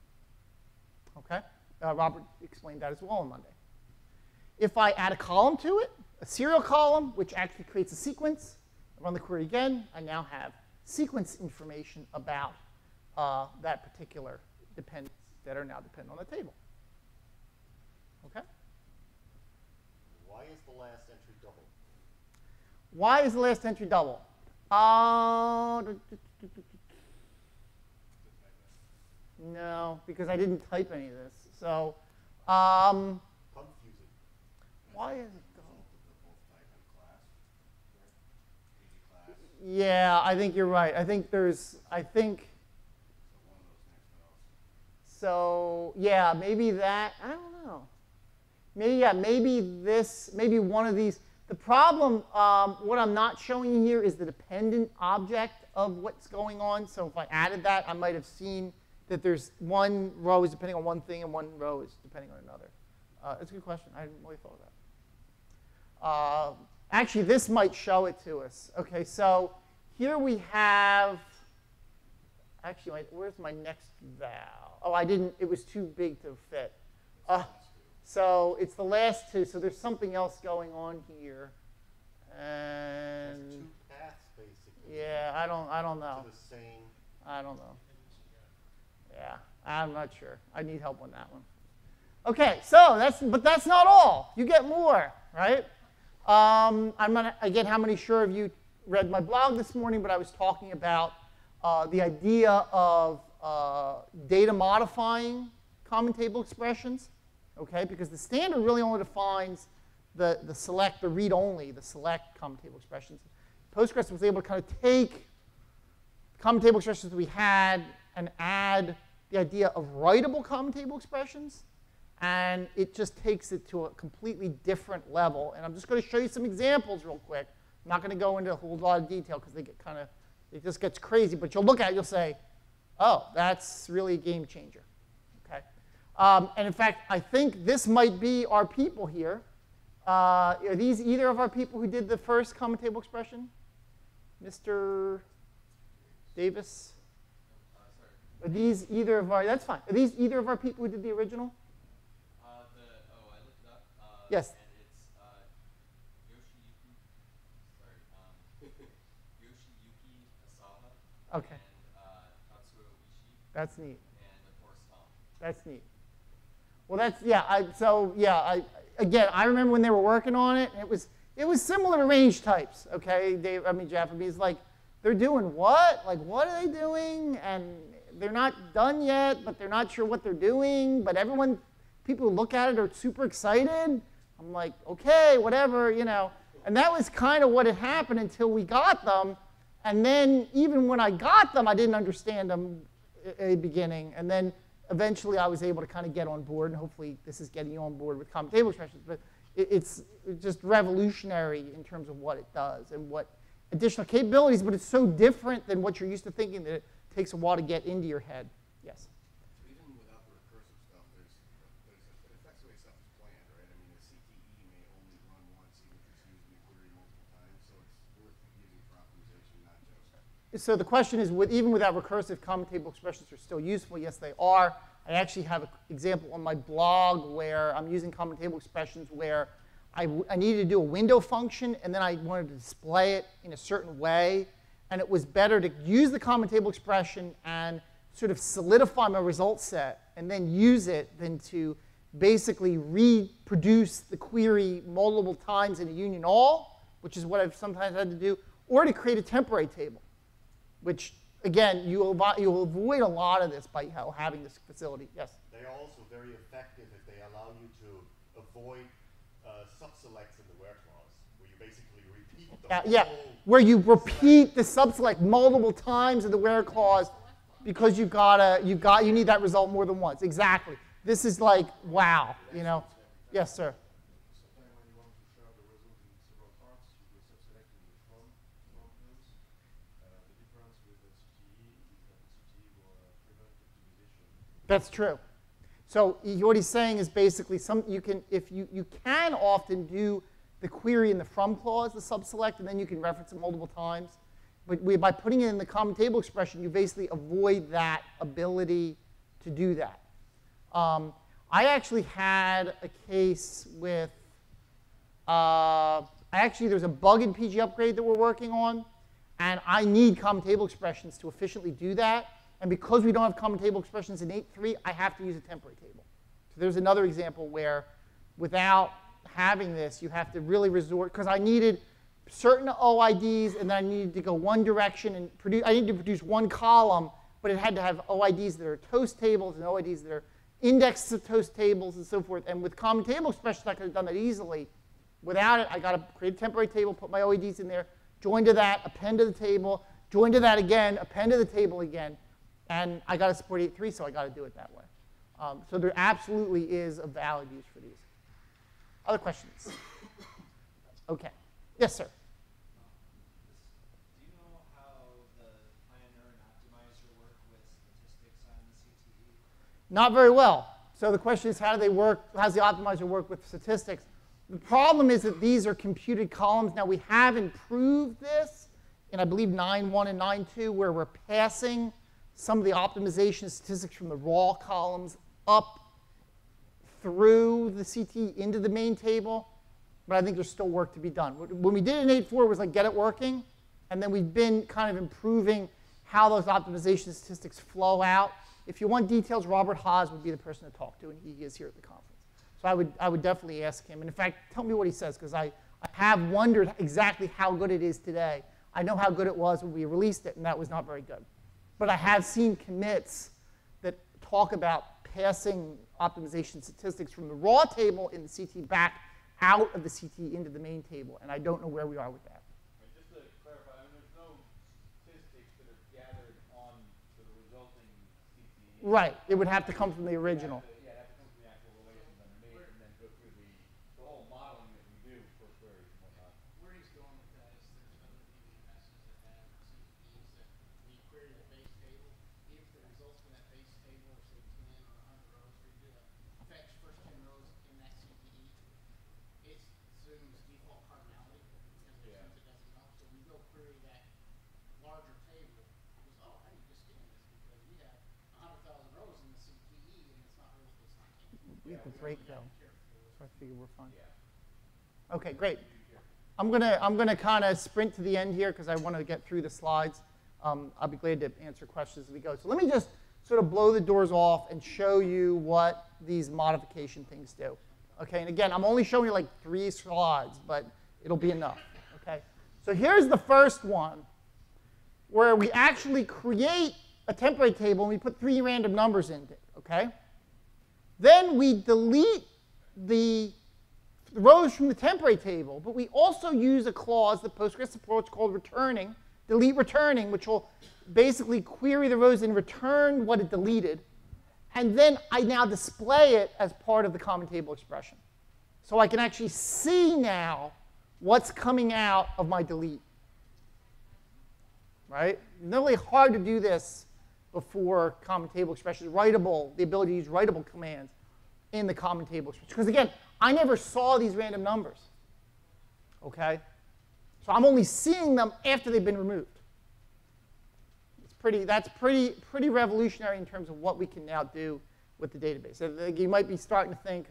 S1: Okay? Robert explained that as well on Monday. If I add a column to it, a serial column, which actually creates a sequence, I run the query again, I now have sequence information about that particular dependency that are now dependent on the table. Okay?
S4: Why is the last entry double?
S1: Why is the last entry double? No, because I didn't type any of this. So,
S4: Confusing.
S1: why is it double?
S3: Class.
S1: Yeah, I think you're right. I think so, yeah, maybe that, I don't know. Maybe, yeah, maybe this, maybe one of these. The problem, what I'm not showing you here is the dependent object of what's going on. So if I added that, I might have seen that there's one row is depending on one thing and one row is depending on another. That's a good question. I hadn't really thought of that. Actually, this might show it to us. OK, so here we have, actually, where's my next val? Oh, I didn't, it was too big to fit. So it's the last 2. So there's something else going on here. And
S4: There's 2 paths, basically.
S1: yeah, I don't know.
S4: To the same.
S1: I don't know. Yeah, I'm not sure. I need help on that one. Okay, so but that's not all. You get more, right? I'm not, again, how many sure of you read my blog this morning, but I was talking about the idea of data modifying common table expressions, okay? Because the standard really only defines the read-only, the select common table expressions. Postgres was able to kind of take common table expressions we had and add the idea of writable common table expressions, and it just takes it to a completely different level. And I'm just going to show you some examples real quick. I'm not going to go into a whole lot of detail because they get kind of, it just gets crazy. But you'll look at it, you'll say, oh, that's really a game changer. Okay. And in fact, I think this might be our people here. Are these either of our people who did the first common table expression? Mr. Davis? Are these either of our, that's fine. Are these either of our people who did the original?
S6: I looked it up.
S1: Yes.
S6: And it's Yoshiyuki, Yoshiyuki Asaha.
S1: Okay.
S6: And Tatsuo Ishii.
S1: That's neat.
S6: And of course Tom.
S1: That's neat. Well, that's, yeah, again, I remember when they were working on it, and it was similar to range types, okay? Jeff, it's like, they're doing what? Like, what are they doing? And they're not done yet, but they're not sure what they're doing. But people who look at it are super excited. I'm like, okay, whatever, you know. And that was kind of what had happened until we got them. And then even when I got them, I didn't understand them at the beginning. And then eventually I was able to kind of get on board. And hopefully this is getting you on board with common table expressions. But it's just revolutionary in terms of what it does and what additional capabilities. But it's so different than what you're used to thinking that it takes a while to get into your head. Yes?
S3: So even without the recursive stuff, it affects the way stuff is planned, right? I mean, a CTE may only run once, even if it's used in a query multiple times, so it's worth using for optimization, not just.
S1: So the question is, even without recursive, common table expressions are still useful. Yes, they are. I actually have an example on my blog where I'm using common table expressions where I needed to do a window function, and then I wanted to display it in a certain way. And it was better to use the common table expression and sort of solidify my result set and then use it than to basically reproduce the query multiple times in a union all, which is what I've sometimes had to do, or to create a temporary table, which, again, you'll avoid a lot of this by having this facility. Yes?
S4: They are also very effective if they allow you to avoid subselects in the where clause, where you basically repeat the whole
S1: where you repeat the subselect multiple times in the where clause because you need that result more than once. Exactly. This is like, wow, you know. Yes, sir.
S3: Sometimes when you want to share the result in several parts, you go subselecting the from nodes. The difference with the CTE is that the CTE will prevent optimization.
S1: That's true. So what he's saying is basically you can often do the query in the from clause, the subselect, and then you can reference it multiple times. But by putting it in the common table expression, you basically avoid that ability to do that. I actually had a case with, there's a bug in PG Upgrade that we're working on, and I need common table expressions to efficiently do that. And because we don't have common table expressions in 8.3, I have to use a temporary table. So there's another example where without having this, you have to really resort, because I needed certain OIDs, and then I needed to go one direction and I needed to produce one column, but it had to have OIDs that are toast tables and OIDs that are indexes of toast tables and so forth. And with common table expressions, I could have done that easily. Without it, I got to create a temporary table, put my OIDs in there, join to that, append to the table, join to that again, append to the table again. And I got to support 8.3, so I got to do it that way. So there absolutely is a valid use for these. Other questions? OK. Yes, sir.
S5: Do you know how the planner and optimizer work with statistics on the CTE?
S1: Not very well. So the question is, how do they work? How does the optimizer work with statistics? The problem is that these are computed columns. Now, we have improved this in, I believe, 9.1 and 9.2, where we're passing some of the optimization statistics from the raw columns up through the CTE into the main table. But I think there's still work to be done. When we did it in 8.4, it was like, get it working. And then we've been kind of improving how those optimization statistics flow out if you want details, Robert Haas would be the person to talk to, and he is here at the conference. So I would definitely ask him. And in fact, tell me what he says, because I have wondered exactly how good it is today. I know how good it was when we released it, and that was not very good. But I have seen commits that talk about passing optimization statistics from the raw table in the CT back out of the CT into the main table, and I don't know where we are with that.
S5: And just to clarify, I mean, there's no statistics that are gathered on the resulting CTE.
S1: Right. It would have to come from the original.
S5: Yeah, it has to come from the actual relations underneath, and then go through the whole modeling that we do for queries and whatnot.
S7: Where he's going with that is there's other DBMSs that have CTEs that when you query the base table, if the results from that base table are say 10 or 100 rows, or you do a fetch first 10 rows in that CTE, it assumes default cardinality because it assumes it doesn't know. So we go query that larger table, it goes, oh, I need to scan this because we have 100,000 rows in the CTE and it's not really, it's not in.
S1: We have a break, though, so I figure we're fine. OK, great. I'm gonna kind of sprint to the end here because I want to get through the slides. I'll be glad to answer questions as we go. So let me just sort of blow the doors off and show you what these modification things do. OK, and again, I'm only showing you like 3 slides, but it'll be enough. OK, so here's the first one where we actually create a temporary table and we put 3 random numbers in it. OK, then we delete the rows from the temporary table, but we also use a clause that Postgres supports called returning, delete returning, which will basically query the rows and return what it deleted. And then I now display it as part of the common table expression. So I can actually see now what's coming out of my delete. Right? It's not really hard to do this before common table expressions. Writable, the ability to use writable commands in the common table expression. Because again, I never saw these random numbers. OK? So I'm only seeing them after they've been removed. That's pretty revolutionary in terms of what we can now do with the database. You might be starting to think,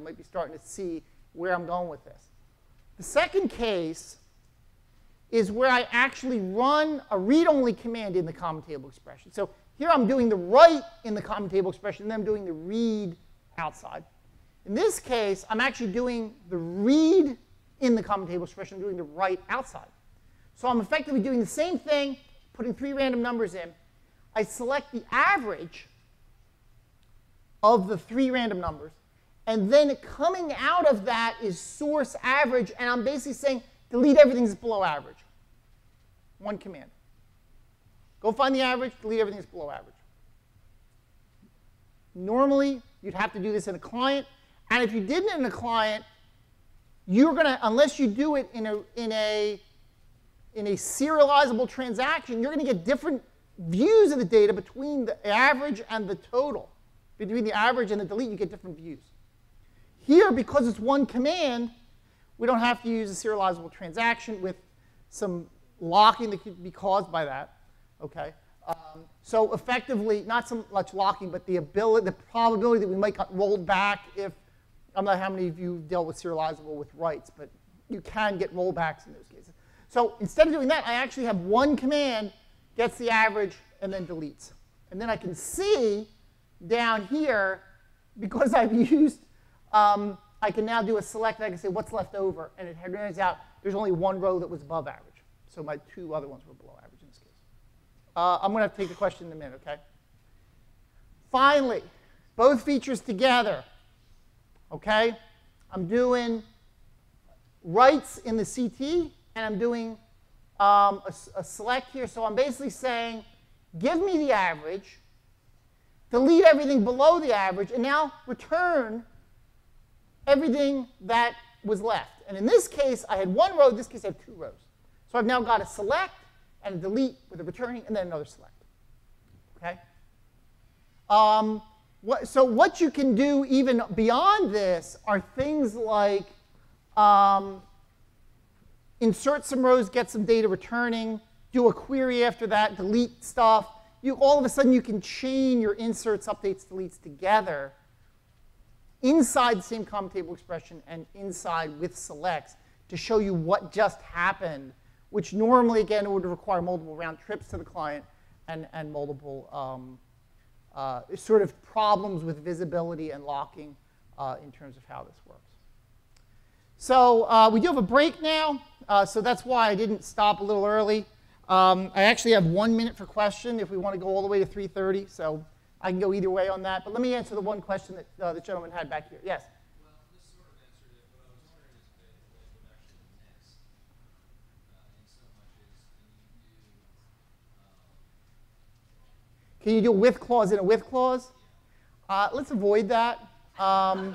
S1: might be starting to see where I'm going with this. The second case is where I actually run a read-only command in the common table expression. So here I'm doing the write in the common table expression, and then I'm doing the read outside. In this case, I'm actually doing the read in the common table expression, doing the write outside. So I'm effectively doing the same thing, putting 3 random numbers in. I select the average of the 3 random numbers, and then coming out of that is source average, and I'm basically saying delete everything that's below average. One command. Go find the average, delete everything that's below average. Normally, you'd have to do this in a client. And if you didn't in a client, you're going to, unless you do it in a serializable transaction, you're going to get different views of the data between the average and the total. Between the average and the delete, you get different views. Here, because it's one command, we don't have to use a serializable transaction with some locking that could be caused by that. OK? So effectively, not so much locking, but the probability that we might get rolled back if, I don't know how many of you dealt with serializable with writes, but you can get rollbacks in those cases. So instead of doing that, I actually have one command, gets the average, and then deletes. And then I can see down here, because I've used, I can now do a select, and I can say what's left over. And it turns out there's only 1 row that was above average. So my 2 other ones were below average in this case. I'm going to have to take the question in a minute, OK? Finally, both features together. OK? I'm doing writes in the CT, and I'm doing a select here. So I'm basically saying, give me the average, delete everything below the average, and now return everything that was left. And in this case, I had 1 row. In this case, I have 2 rows. So I've now got a select and a delete with a returning, and then another select. OK? So what you can do even beyond this are things like insert some rows, get some data returning, do a query after that, delete stuff. All of a sudden, you can chain your inserts, updates, deletes together inside the same common table expression and inside with selects to show you what just happened, which normally, again, would require multiple round trips to the client and multiple sort of problems with visibility and locking in terms of how this works. So we do have a break now, so that's why I didn't stop a little early. I actually have 1 minute for question if we want to go all the way to 3:30, so I can go either way on that. But let me answer the one question that the gentleman had back here. Yes?
S8: Well, this sort of answered it. What I was wondering is if it would actually next in so much as
S1: Can you do a with clause in a with clause? Let's avoid that. I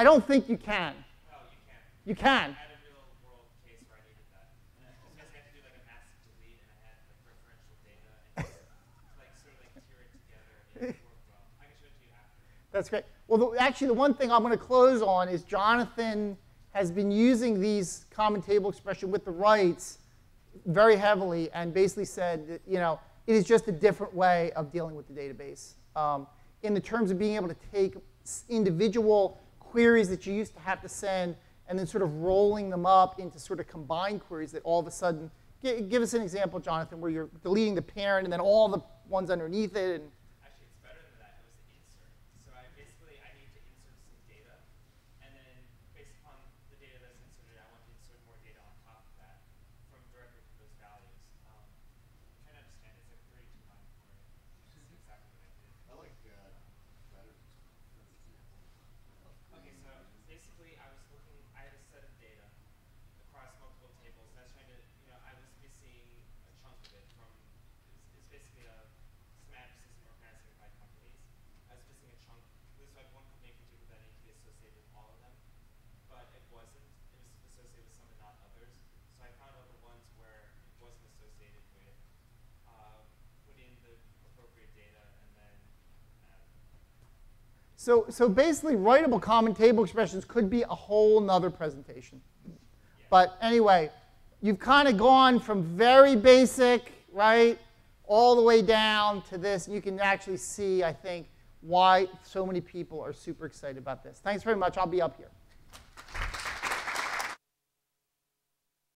S1: don't think you can.
S9: Oh, you can.
S1: You can.
S9: I had a real world case where I needed that. Because I had to do like a massive delete, and I had like referential data, and just like sort of like tier it together, and it worked well. I can show it to you after.
S1: That's great. Well, actually, the one thing I'm going to close on is Jonathan has been using these common table expression with the rights very heavily, and basically said that, you know, it is just a different way of dealing with the database in the terms of being able to take individual queries that you used to have to send and then sort of rolling them up into sort of combined queries that all of a sudden, give us an example, Jonathan, where you're deleting the parent and then all the ones underneath it. And
S9: actually, it's better than that. It was the insert. So I need to insert some data, and then based upon the data that's inserted, I want to insert more data on top of that from directly from those values. I'm trying to understand. It's like 32-line query. This is exactly what I did.
S3: I like better example.
S9: Okay, so basically I was looking, I had a set of data across multiple tables, and I was trying to, you know, I was missing a chunk of it from, it's basically a schematic system organizing by companies. I was missing a chunk. This was like one company in particular that needed to be associated with all of them, but it wasn't. It was associated with some and not others. So I found other ones where it wasn't associated with, put in the appropriate data, and then
S1: so basically, writable common table expressions could be a whole nother presentation. But anyway, you've kind of gone from very basic, right, all the way down to this. You can actually see, I think, why so many people are super excited about this. Thanks very much. I'll be up here.